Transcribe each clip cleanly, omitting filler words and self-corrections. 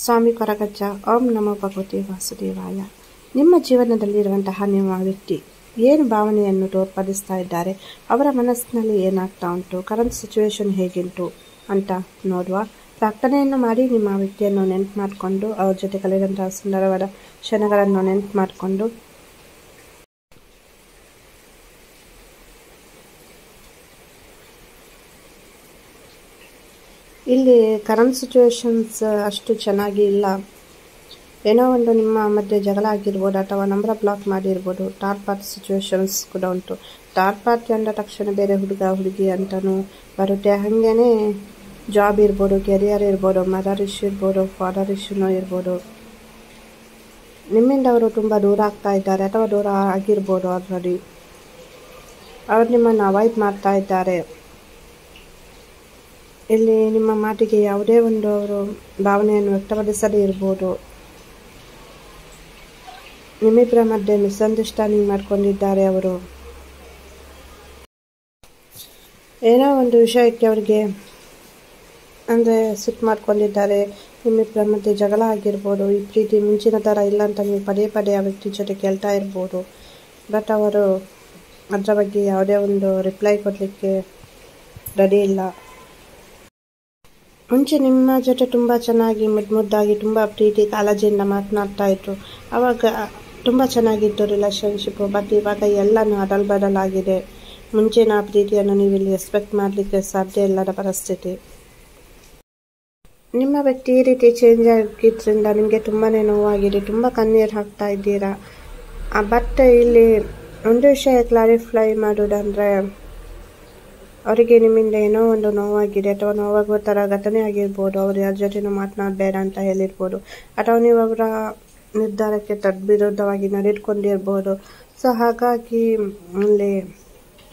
ಸ್ವಾಮಿ ಕೊರಗಜ್ಜ. ಓಂ ನಮೋ ಭಗವತಿ ವಾಸುದೇವಾಯ. ನಿಮ್ಮ ಜೀವನದಲ್ಲಿರುವಂತಹ ನಿಮ್ಮ ವ್ಯಕ್ತಿ ಏನು ಭಾವನೆಯನ್ನು ತೋರ್ಪಡಿಸ್ತಾ ಇದ್ದಾರೆ, ಅವರ ಮನಸ್ಸಿನಲ್ಲಿ ಏನಾಗ್ತಾ ಉಂಟು, ಕರೆಂಟ್ ಸಿಚುವೇಶನ್ ಹೇಗುಂಟು ಅಂತ ನೋಡುವ. ಪ್ರಾರ್ಥನೆಯನ್ನು ಮಾಡಿ ನಿಮ್ಮ ವ್ಯಕ್ತಿಯನ್ನು ನೆನಪು ಮಾಡಿಕೊಂಡು ಅವ್ರ ಜೊತೆ ಕಳೆದಂತಹ ಸುಂದರವಾದ ಕ್ಷಣಗಳನ್ನು ನೆನಪು ಮಾಡಿಕೊಂಡು ಇಲ್ಲಿ ಕರೆಂಟ್ ಸಿಚುವೇಶನ್ಸ್ ಅಷ್ಟು ಚೆನ್ನಾಗಿ ಇಲ್ಲ. ಏನೋ ಒಂದು ನಿಮ್ಮ ಮಧ್ಯೆ ಜಗಳ ಆಗಿರ್ಬೋದು ಅಥವಾ ನಂಬರ್ ಬ್ಲಾಕ್ ಮಾಡಿರ್ಬೋದು. ಥರ್ಡ್ ಪಾರ್ಟಿ ಸಿಚುವೇಶನ್ಸ್ ಕೂಡ ಉಂಟು. ಥರ್ಡ್ ಪಾರ್ಟಿ ಅಂದ ತಕ್ಷಣ ಬೇರೆ ಹುಡುಗ ಹುಡುಗಿ ಅಂತಲೂ ಬರುತ್ತೆ. ಹಾಗೇನೆ ಜಾಬ್ ಇರ್ಬೋದು, ಕೆರಿಯರ್ ಇರ್ಬೋದು, ಮದರ್ ಇಶ್ಯೂ ಇರ್ಬೋದು, ಫಾದರ್ ಇಶ್ಯೂನೂ ಇರ್ಬೋದು. ನಿಮ್ಮಿಂದ ಅವರು ತುಂಬ ದೂರ ಆಗ್ತಾ ಇದ್ದಾರೆ ಅಥವಾ ದೂರ ಆಗಿರ್ಬೋದು. ಆಲ್ರೆಡಿ ಅವರು ನಿಮ್ಮನ್ನು ಅವಾಯ್ಡ್ ಮಾಡ್ತಾ ಇದ್ದಾರೆ. ಇಲ್ಲಿ ನಿಮ್ಮ ಮಾತಿಗೆ ಯಾವುದೇ ಒಂದು ಅವರು ಭಾವನೆಯನ್ನು ವ್ಯಕ್ತಪಡಿಸದೇ ಇರ್ಬೋದು. ನಿಮ್ಮಿಬ್ಬರ ಮಧ್ಯೆ ಮಿಸ್ಅಂಡರ್ಸ್ಟ್ಯಾಂಡಿಂಗ್ ಮಾಡ್ಕೊಂಡಿದ್ದಾರೆ ಅವರು. ಏನೋ ಒಂದು ವಿಷಯಕ್ಕೆ ಅವರಿಗೆ ಅಂದರೆ ಸಿಟ್ಟು ಮಾಡ್ಕೊಂಡಿದ್ದಾರೆ. ನಿಮ್ಮಿಬ್ಬರ ಮಧ್ಯೆ ಜಗಳ ಆಗಿರ್ಬೋದು. ಈ ಪ್ರೀತಿ ಮುಂಚಿನ ಥರ ಇಲ್ಲ ಅಂತ ನೀವು ಪದೇ ಪದೇ ಆ ವ್ಯಕ್ತಿ ಜೊತೆ ಕೇಳ್ತಾ ಇರ್ಬೋದು. ಬಟ್ ಅವರು ಅದರ ಬಗ್ಗೆ ಯಾವುದೇ ಒಂದು ರಿಪ್ಲೈ ಕೊಡಲಿಕ್ಕೆ ರೆಡಿ ಇಲ್ಲ. ಮುಂಚೆ ನಿಮ್ಮ ಜೊತೆ ತುಂಬ ಚೆನ್ನಾಗಿ ಮುದ್ದಾಗಿ ತುಂಬ ಪ್ರೀತಿ ಕಾಳಜಿಯಿಂದ ಮಾತನಾಡ್ತಾ ಇದ್ರು. ಆವಾಗ ತುಂಬ ಚೆನ್ನಾಗಿತ್ತು ರಿಲೇಷನ್ಶಿಪ್ಪು. ಬಟ್ ಇವಾಗ ಎಲ್ಲನೂ ಅದಲ್ ಬದಲಾಗಿದೆ. ಮುಂಚಿನ ಪ್ರೀತಿಯನ್ನು ನೀವು ಇಲ್ಲಿ ಎಕ್ಸ್ಪೆಕ್ಟ್ ಮಾಡಲಿಕ್ಕೆ ಸಾಧ್ಯ ಇಲ್ಲದ ಪರಿಸ್ಥಿತಿ. ನಿಮ್ಮ ವ್ಯಕ್ತಿ ಈ ರೀತಿ ಚೇಂಜ್ ಆಗಿದ್ದರಿಂದ ನಿಮಗೆ ತುಂಬಾ ನೋವಾಗಿದೆ, ತುಂಬ ಕಣ್ಣೀರು ಹಾಕ್ತಾ ಇದ್ದೀರಾ. ಬಟ್ ಇಲ್ಲಿ ಒಂದು ವಿಷಯ ಕ್ಲಾರಿಫೈ ಮಾಡೋದಂದರೆ, ಅವರಿಗೆ ನಿಮ್ಮಿಂದ ಏನೋ ಒಂದು ನೋವಾಗಿದೆ ಅಥವಾ ನೋವಾಗುವ ಥರ ಘಟನೆ ಆಗಿರ್ಬೋದು. ಅವ್ರು ಯಾರ ಜೊತೆನೂ ಮಾತನಾಡಬೇಡ ಅಂತ ಹೇಳಿರ್ಬೋದು ಅಥವಾ ನೀವು ಅವರ ನಿರ್ಧಾರಕ್ಕೆ ತದ್ವಿರುದ್ಧವಾಗಿ ನಡೆದುಕೊಂಡಿರ್ಬೋದು. ಸೊ ಹಾಗಾಗಿ ಇಲ್ಲಿ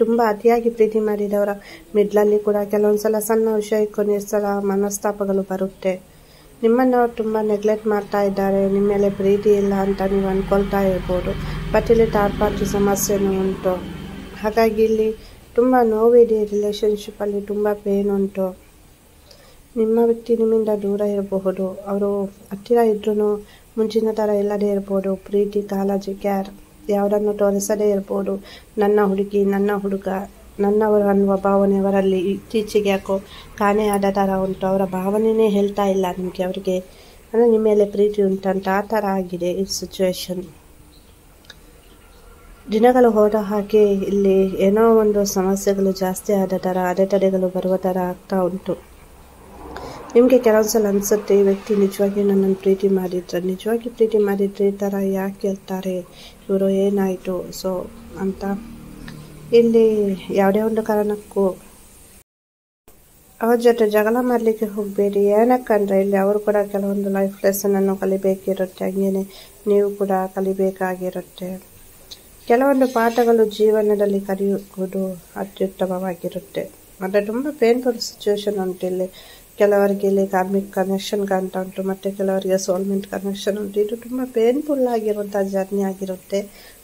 ತುಂಬ ಅತಿಯಾಗಿ ಪ್ರೀತಿ ಮಾಡಿದವರ ಮಿಡ್ಲಲ್ಲಿ ಕೂಡ ಕೆಲವೊಂದು ಸಲ ಸಣ್ಣ ವಿಷಯಕ್ಕೂ ಸಲ ಮನಸ್ತಾಪಗಳು ಬರುತ್ತೆ. ನಿಮ್ಮನ್ನು ಅವ್ರು ತುಂಬ ನೆಗ್ಲೆಕ್ಟ್ ಮಾಡ್ತಾ ಇದ್ದಾರೆ, ನಿಮ್ಮ ಮೇಲೆ ಪ್ರೀತಿ ಇಲ್ಲ ಅಂತ ನೀವು ಅಂದ್ಕೊಳ್ತಾ ಇರ್ಬೋದು. ಬಟ್ ಇಲ್ಲಿ ಥರ್ಡ್ ಪಾರ್ಟಿ ಸಮಸ್ಯೆನೂ ಉಂಟು. ಹಾಗಾಗಿ ಇಲ್ಲಿ ತುಂಬ ನೋವಿದೆ. ರಿಲೇಷನ್ಶಿಪ್ಪಲ್ಲಿ ತುಂಬ ಪೇನ್ ಉಂಟು. ನಿಮ್ಮ ವ್ಯಕ್ತಿ ನಿಮ್ಮಿಂದ ದೂರ ಇರಬಹುದು. ಅವರು ಹತ್ತಿರ ಇದ್ರೂ ಮುಂಚಿನ ಥರ ಇಲ್ಲದೇ ಇರ್ಬೋದು. ಪ್ರೀತಿ, ಕಾಳಜಿ, ಕೇರ್ ಯಾವುದನ್ನು ತೋರಿಸದೇ ಇರ್ಬೋದು. ನನ್ನ ಹುಡುಗಿ, ನನ್ನ ಹುಡುಗ, ನನ್ನವರು ಅನ್ನುವ ಭಾವನೆ ಅವರಲ್ಲಿ ಇತ್ತೀಚೆಗೆ ಯಾಕೋ ಕಾಣೆ ಆದ ಥರ ಉಂಟು. ಅವರ ಭಾವನೆಯೇ ಹೇಳ್ತಾ ಇಲ್ಲ ನಿಮಗೆ ಅವರಿಗೆ ಅಂದರೆ ನಿಮ್ಮ ಮೇಲೆ ಪ್ರೀತಿ ಉಂಟಂತ. ಆ ಥರ ಆಗಿದೆ ಈ ಸಿಚುವೇಶನ್. ದಿನಗಳು ಹೋದ ಹಾಗೆ ಇಲ್ಲಿ ಏನೋ ಒಂದು ಸಮಸ್ಯೆಗಳು ಜಾಸ್ತಿ ಆದ ಥರ, ಅಡೆತಡೆಗಳು ಬರುವ ಥರ ಆಗ್ತಾ ಉಂಟು. ನಿಮಗೆ ಕೆಲವೊಂದ್ಸಲ ಅನಿಸುತ್ತೆ, ಈ ವ್ಯಕ್ತಿ ನಿಜವಾಗಿ ನನ್ನನ್ನು ಪ್ರೀತಿ ಮಾಡಿದ್ರೆ, ನಿಜವಾಗಿ ಪ್ರೀತಿ ಮಾಡಿದ್ರೆ ಈ ಥರ ಯಾಕೆ ಹೇಳ್ತಾರೆ ಇವರು, ಏನಾಯಿತು ಸೊ ಅಂತ. ಇಲ್ಲಿ ಯಾವುದೇ ಒಂದು ಕಾರಣಕ್ಕೂ ಅವ್ರ ಜೊತೆ ಜಗಳ ಮಾಡಲಿಕ್ಕೆ ಹೋಗಬೇಡಿ. ಏನಕ್ಕಂದರೆ ಇಲ್ಲಿ ಅವರು ಕೂಡ ಕೆಲವೊಂದು ಲೈಫ್ ಲೆಸನನ್ನು ಕಲಿಬೇಕಿರುತ್ತೆ. ಹಾಗೇನೆ ನೀವು ಕೂಡ ಕಲಿಬೇಕಾಗಿರುತ್ತೆ. ಕೆಲವೊಂದು ಪಾಠಗಳು ಜೀವನದಲ್ಲಿ ಕಲಿಯುವುದು ಅತ್ಯುತ್ತಮವಾಗಿರುತ್ತೆ. ಮತ್ತು ತುಂಬ ಪೇನ್ಫುಲ್ ಸಿಚುವೇಶನ್ ಉಂಟು ಇಲ್ಲಿ. ಕೆಲವರಿಗೆ ಇಲ್ಲಿ ಕಾರ್ಮಿಕ್ ಕನೆಕ್ಷನ್ ಕಾಣ್ತಾ ಉಂಟು, ಮತ್ತು ಕೆಲವರಿಗೆ ಸೋಲ್ಮೆಂಟ್ ಕನೆಕ್ಷನ್ ಉಂಟು. ಇದು ತುಂಬ ಪೇನ್ಫುಲ್ ಆಗಿರುವಂಥ ಜರ್ನಿ ಆಗಿರುತ್ತೆ.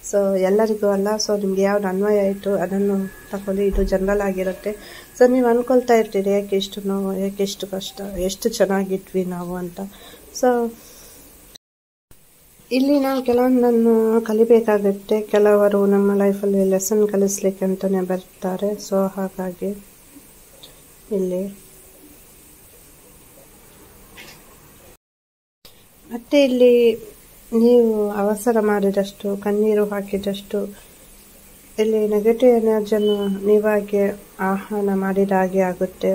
ಸೊ ಎಲ್ಲರಿಗೂ ಅಲ್ಲ. ಸೊ ನಿಮ್ಗೆ ಯಾವ್ದು ಅನ್ವಯ ಆಯಿತು ಅದನ್ನು ತಗೊಳ್ಳಿ. ಇದು ಜನರಲ್ ಆಗಿರುತ್ತೆ. ಸೊ ನೀವು ಅಂದ್ಕೊಳ್ತಾ ಇರ್ತೀರಿ, ಯಾಕೆ ಎಷ್ಟು ನೋವು, ಯಾಕೆ ಎಷ್ಟು ಕಷ್ಟ, ಎಷ್ಟು ಚೆನ್ನಾಗಿದ್ವಿ ನಾವು ಅಂತ. ಸೊ ಇಲ್ಲಿ ನಾವು ಕೆಲವೊಂದನ್ನು ಕಲಿಬೇಕಾಗುತ್ತೆ. ಕೆಲವರು ನಮ್ಮ ಲೈಫಲ್ಲಿ ಲೆಸನ್ ಕಲಿಸ್ಲಿಕ್ಕೆ ಅಂತಲೇ ಬರ್ತಾರೆ. ಸೊ ಹಾಗಾಗಿ ಇಲ್ಲಿ ಮತ್ತೆ ಇಲ್ಲಿ ನೀವು ಅವಸರ ಮಾಡಿದಷ್ಟು, ಕಣ್ಣೀರು ಹಾಕಿದಷ್ಟು ಇಲ್ಲಿ ನೆಗೆಟಿವ್ ಎನರ್ಜಿಯನ್ನು ನೀವಾಗೆ ಆಹ್ವಾನ ಮಾಡಿದ ಹಾಗೆ ಆಗುತ್ತೆ.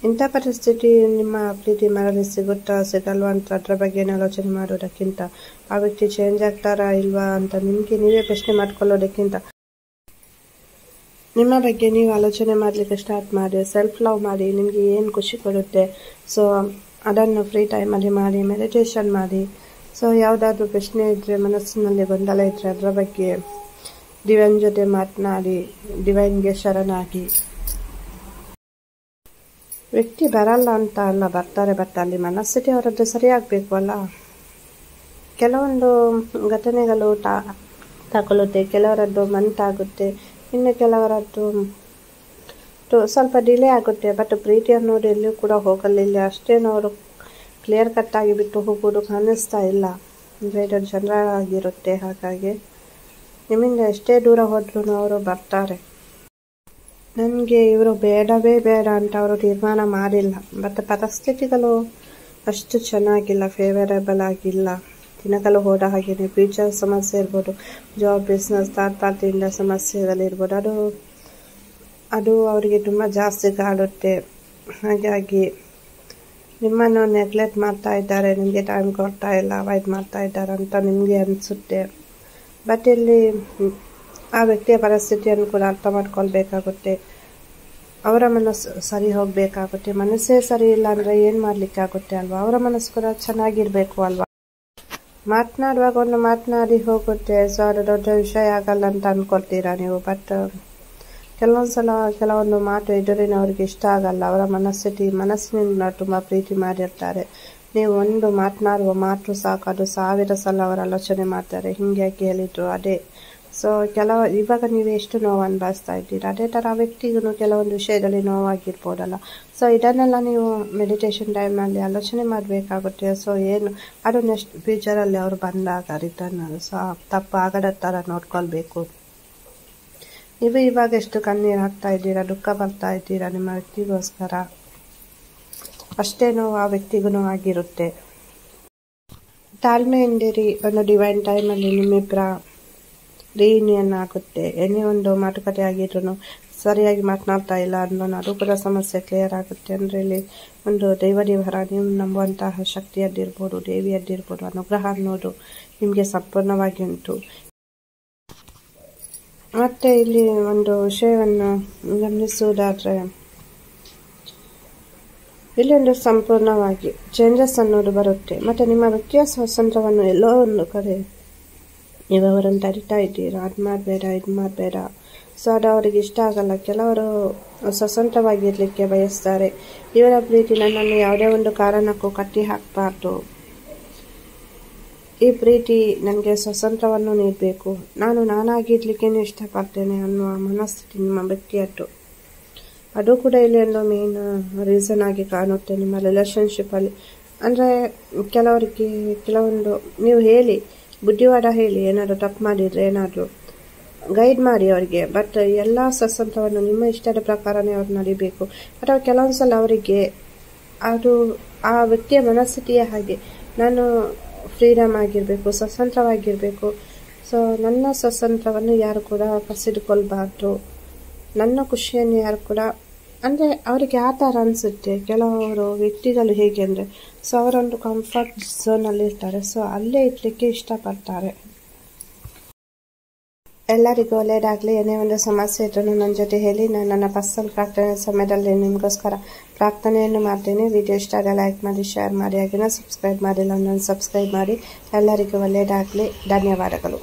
ಇಂಥ ಪರಿಸ್ಥಿತಿ ನಿಮ್ಮ ಪ್ರೀತಿ ಮರಳಿ ಸಿಗುತ್ತಾ ಸಿಗಲ್ವಾ ಅಂತ ಅದರ ಬಗ್ಗೆ ಆಲೋಚನೆ ಮಾಡೋದಕ್ಕಿಂತ, ಆ ವ್ಯಕ್ತಿ ಚೇಂಜ್ ಆಗ್ತಾರಾ ಇಲ್ವಾ ಅಂತ ನಿಮಗೆ ನೀವೇ ಪ್ರಶ್ನೆ ಮಾಡ್ಕೊಳ್ಳೋದಕ್ಕಿಂತ ನಿಮ್ಮ ಬಗ್ಗೆ ನೀವು ಆಲೋಚನೆ ಮಾಡಲಿಕ್ಕೆ ಸ್ಟಾರ್ಟ್ ಮಾಡಿ. ಸೆಲ್ಫ್ ಲವ್ ಮಾಡಿ. ನಿಮಗೆ ಏನು ಖುಷಿ ಕೊಡುತ್ತೆ ಸೊ ಅದನ್ನು ಫ್ರೀ ಟೈಮಲ್ಲಿ ಮಾಡಿ. ಮೆಡಿಟೇಷನ್ ಮಾಡಿ. ಸೊ ಯಾವುದಾದ್ರೂ ಪ್ರಶ್ನೆ ಇದ್ದರೆ, ಮನಸ್ಸಿನಲ್ಲಿ ಗೊಂದಲ ಇದ್ದರೆ ಅದರ ಬಗ್ಗೆ ಡಿವೈನ್ ಜೊತೆ ಮಾತನಾಡಿ, ಡಿವೈನ್ಗೆ ಶರಣಾಗಿ. ವ್ಯಕ್ತಿ ಬರಲ್ಲ ಅಂತ ಅಲ್ಲ, ಬರ್ತಾರೆ. ಬಟ್ ಅಲ್ಲಿ ಮನಸ್ಥಿತಿ ಅವರದ್ದು ಸರಿಯಾಗಬೇಕು ಅಲ್ಲ. ಕೆಲವೊಂದು ಘಟನೆಗಳು ತಗೊಳ್ಳುತ್ತೆ, ಕೆಲವರದ್ದು ಮಂತ್ ಆಗುತ್ತೆ, ಇನ್ನು ಕೆಲವರದ್ದು ಸ್ವಲ್ಪ ಡಿಲೇ ಆಗುತ್ತೆ. ಬಟ್ ಪ್ರೀತಿ ಅನ್ನೋದು ಎಲ್ಲಿಯೂ ಕೂಡ ಹೋಗಲ್ಲ. ಇಲ್ಲಿ ಅಷ್ಟೇನು ಅವರು ಕ್ಲಿಯರ್ ಕಟ್ ಆಗಿ ಬಿಟ್ಟು ಹೋಗೋದು ಕಾಣಿಸ್ತಾ ಇಲ್ಲ. ಅಂದರೆ ಇದು ಜನರಲ್ ಆಗಿರುತ್ತೆ. ಹಾಗಾಗಿ ನಿಮ್ಮಿಂದ ಎಷ್ಟೇ ದೂರ ಹೋದ್ರೂ ಅವರು ಬರ್ತಾರೆ. ನನಗೆ ಇವರು ಬೇಡವೇ ಬೇಡ ಅಂತ ಅವರು ತೀರ್ಮಾನ ಮಾಡಿಲ್ಲ. ಮತ್ತು ಪರಿಸ್ಥಿತಿಗಳು ಅಷ್ಟು ಚೆನ್ನಾಗಿಲ್ಲ, ಫೇವರೇಬಲ್ ಆಗಿಲ್ಲ. ದಿನಗಳು ಹೋದ ಹಾಗೆಯೇ ಫ್ಯೂಚರ್ ಸಮಸ್ಯೆ ಇರ್ಬೋದು, ಜಾಬ್, ಬಿಸ್ನೆಸ್, ಥರ್ಡ್ ಪಾರ್ಟಿಯಿಂದ ಸಮಸ್ಯೆಗಳಿರ್ಬೋದು, ಅದು ಅವರಿಗೆ ತುಂಬ ಜಾಸ್ತಿ ಕಾಡುತ್ತೆ. ಹಾಗಾಗಿ ನಿಮ್ಮನ್ನು ನೆಗ್ಲೆಕ್ಟ್ ಮಾಡ್ತಾ ಇದ್ದಾರೆ, ನಿಮಗೆ ಟೈಮ್ ಕೊಡ್ತಾ ಇಲ್ಲ, ಅವಾಯ್ಡ್ ಮಾಡ್ತಾ ಇದ್ದಾರೆ ಅಂತ ನಿಮಗೆ ಅನಿಸುತ್ತೆ. ಬಟ್ ಇಲ್ಲಿ ಆ ವ್ಯಕ್ತಿಯ ಪರಿಸ್ಥಿತಿಯನ್ನು ಕೂಡ ಅರ್ಥ ಮಾಡ್ಕೊಳ್ಬೇಕಾಗುತ್ತೆ. ಅವರ ಮನಸ್ಸು ಸರಿ ಹೋಗಬೇಕಾಗುತ್ತೆ. ಮನಸ್ಸೇ ಸರಿ ಇಲ್ಲ ಅಂದರೆ ಏನು ಮಾಡಲಿಕ್ಕಾಗುತ್ತೆ ಅಲ್ವಾ? ಅವರ ಮನಸ್ಸು ಕೂಡ ಚೆನ್ನಾಗಿರಬೇಕು ಅಲ್ವಾ? ಮಾತನಾಡುವಾಗ ಒಂದು ಮಾತನಾಡಿ ಹೋಗುತ್ತೆ. ಸೊ ಅದು ದೊಡ್ಡ ವಿಷಯ ಆಗಲ್ಲ ಅಂತ ಅಂದ್ಕೊಳ್ತೀರಾ ನೀವು. ಬಟ್ ಕೆಲವೊಂದ್ಸಲ ಕೆಲವೊಂದು ಮಾತು ಎದುರಿನವ್ರಿಗೆ ಇಷ್ಟ ಆಗಲ್ಲ. ಅವರ ಮನಸ್ಸಿನಿಂದ ತುಂಬ ಪ್ರೀತಿ ಮಾಡಿರ್ತಾರೆ. ನೀವು ಒಂದು ಮಾತನಾಡುವ ಮಾತು ಸಾಕು, ಅದು 1000 ಸಲ ಅವರ ಆಲೋಚನೆ ಮಾಡ್ತಾರೆ. ಹಿಂಗೆ ಹೇಳಿದ್ರು ಅದೇ. ಸೊ ಇವಾಗ ನೀವು ಎಷ್ಟು ನೋವು ಅನುಭವಿಸ್ತಾ ಇದ್ದೀರಾ, ಅದೇ ಥರ ಆ ವ್ಯಕ್ತಿಗೂ ಕೆಲವೊಂದು ವಿಷಯದಲ್ಲಿ ನೋವಾಗಿರ್ಬೋದಲ್ಲ. ಸೊ ಇದನ್ನೆಲ್ಲ ನೀವು ಮೆಡಿಟೇಷನ್ ಟೈಮ್ನಲ್ಲಿ ಆಲೋಚನೆ ಮಾಡಬೇಕಾಗುತ್ತೆ. ಸೊ ಏನು ಅದು ನೆಕ್ಸ್ಟ್ ಫ್ಯೂಚರಲ್ಲಿ ಅವರು ಬಂದಾಗ ರಿಟರ್ನ್ ಸೊ ತಪ್ಪು ಆಗದ ಥರ ನೋಡ್ಕೊಳ್ಬೇಕು. ನೀವು ಇವಾಗ ಎಷ್ಟು ಕಣ್ಣೀರು ಹಾಕ್ತಾ ಇದ್ದೀರಾ, ದುಃಖ ಬರ್ತಾ ಇದ್ದೀರಾ ನಿಮ್ಮ ವ್ಯಕ್ತಿಗೋಸ್ಕರ, ಅಷ್ಟೇ ನೋವು ಆ ವ್ಯಕ್ತಿಗೂ ಆಗಿರುತ್ತೆ. ತಾಳ್ಮೆಯಿಂದಿರಿ. ಒಂದು ಡಿವೈನ್ ಟೈಮಲ್ಲಿ ನಿಮ್ಮಿಬ್ಬರ ರೀಯೂನಿಯನ್ ಆಗುತ್ತೆ. ಏನೇ ಒಂದು ಮಾತುಕತೆ ಆಗಿದ್ರು ಸರಿಯಾಗಿ ಮಾತನಾಡ್ತಾ ಇಲ್ಲ ಅನ್ನೋನು ಅದು ಕೂಡ ಸಮಸ್ಯೆ ಕ್ಲಿಯರ್ ಆಗುತ್ತೆ. ಅಂದರೆ ಇಲ್ಲಿ ಒಂದು ದೇವರ ನೀವು ನಂಬುವಂತಹ ಶಕ್ತಿಯದ್ದಿರ್ಬೋದು, ದೇವಿಯದ್ದಿರ್ಬೋದು, ಅನುಗ್ರಹ ಅನ್ನೋದು ನಿಮಗೆ ಸಂಪೂರ್ಣವಾಗಿ ಉಂಟು. ಮತ್ತು ಇಲ್ಲಿ ಒಂದು ವಿಷಯವನ್ನು ಗಮನಿಸುವುದಾದರೆ, ಇಲ್ಲಿ ಒಂದು ಸಂಪೂರ್ಣವಾಗಿ ಚೇಂಜಸ್ ಅನ್ನೋದು ಬರುತ್ತೆ. ಮತ್ತು ನಿಮ್ಮ ವ್ಯಕ್ತಿಯ ಸ್ವಾತಂತ್ರ್ಯವನ್ನು ಎಲ್ಲೋ ಒಂದು ಕಡೆ ನೀವು ಅವರನ್ನು ತರಿತಾ ಇದ್ದೀರಾ. ಅದು ಮಾಡಬೇಡ, ಇದು ಮಾಡಬೇಡ. ಸೊ ಅದು ಅವರಿಗೆ ಇಷ್ಟ ಆಗಲ್ಲ. ಕೆಲವರು ಸ್ವತಂತ್ರವಾಗಿರಲಿಕ್ಕೆ ಬಯಸ್ತಾರೆ. ಇವರ ಪ್ರೀತಿ ನನ್ನನ್ನು ಯಾವುದೇ ಒಂದು ಕಾರಣಕ್ಕೂ ಕಟ್ಟಿ ಹಾಕಬಾರ್ದು. ಈ ಪ್ರೀತಿ ನನಗೆ ಸ್ವತಂತ್ರವನ್ನು ನೀಡಬೇಕು, ನಾನಾಗಿರ್ಲಿಕ್ಕೇನೆ ಇಷ್ಟಪಡ್ತೇನೆ ಅನ್ನುವ ಮನಸ್ಥಿತಿ ನಿಮ್ಮ ವ್ಯಕ್ತಿಯದ್ದು. ಅದು ಕೂಡ ಇಲ್ಲಿ ಒಂದು ಮೇನ್ ರೀಸನ್ ಆಗಿ ಕಾಣುತ್ತೆ ನಿಮ್ಮ ರಿಲೇಷನ್ಶಿಪ್ಪಲ್ಲಿ. ಅಂದರೆ ಕೆಲವರಿಗೆ ಕೆಲವೊಂದು ನೀವು ಹೇಳಿ, ಬುದ್ಧಿವಾದ ಹೇಳಿ, ಏನಾದರೂ ತಪ್ಪು ಮಾಡಿದರೆ ಏನಾದರೂ ಗೈಡ್ ಮಾಡಿ ಅವರಿಗೆ. ಬಟ್ ಎಲ್ಲ ಸ್ವತಂತ್ರವನ್ನು ನಿಮ್ಮ ಇಷ್ಟದ ಪ್ರಕಾರನೇ ಅವ್ರು ನಡಿಬೇಕು. ಅಥವಾ ಕೆಲವೊಂದು ಸಲ ಅವರಿಗೆ ಅದು ಆ ವ್ಯಕ್ತಿಯ ಮನಸ್ಥಿತಿಯೇ ಹಾಗೆ, ನಾನು ಫ್ರೀಡಮ್ ಆಗಿರಬೇಕು, ಸ್ವತಂತ್ರವಾಗಿರಬೇಕು. ಸೊ ನನ್ನ ಸ್ವತಂತ್ರವನ್ನು ಯಾರು ಕೂಡ ಕಸಿದುಕೊಳ್ಬಾರ್ದು, ನನ್ನ ಖುಷಿಯನ್ನು ಯಾರು ಕೂಡ, ಅಂದರೆ ಅವರಿಗೆ ಆ ಥರ ಅನಿಸುತ್ತೆ. ಕೆಲವರು ವ್ಯಕ್ತಿಗಳು ಹೇಗೆ ಅಂದರೆ, ಸೊ ಅವರೊಂದು ಕಂಫರ್ಟ್ ಝೋನಲ್ಲಿ ಇರ್ತಾರೆ. ಸೊ ಅಲ್ಲೇ ಇರಲಿಕ್ಕೆ ಇಷ್ಟಪಡ್ತಾರೆ. ಎಲ್ಲರಿಗೂ ಒಳ್ಳೆಯದಾಗಲಿ. ಏನೇ ಒಂದು ಸಮಸ್ಯೆ ಇದ್ರೂ ನನ್ನ ಜೊತೆ ಹೇಳಿ. ನಾನು ನನ್ನ ಪರ್ಸನಲ್ ಪ್ರಾರ್ಥನೆ ಸಮಯದಲ್ಲಿ ನಿಮಗೋಸ್ಕರ ಪ್ರಾರ್ಥನೆಯನ್ನು ಮಾಡ್ತೀನಿ. ವಿಡಿಯೋ ಇಷ್ಟ ಆದರೆ ಲೈಕ್ ಮಾಡಿ, ಶೇರ್ ಮಾಡಿ, ಹಾಗೆಯೇ ಸಬ್ಸ್ಕ್ರೈಬ್ ಮಾಡಿಲ್ಲ ನಾನು ಸಬ್ಸ್ಕ್ರೈಬ್ ಮಾಡಿ. ಎಲ್ಲರಿಗೂ ಒಳ್ಳೆಯದಾಗಲಿ. ಧನ್ಯವಾದಗಳು.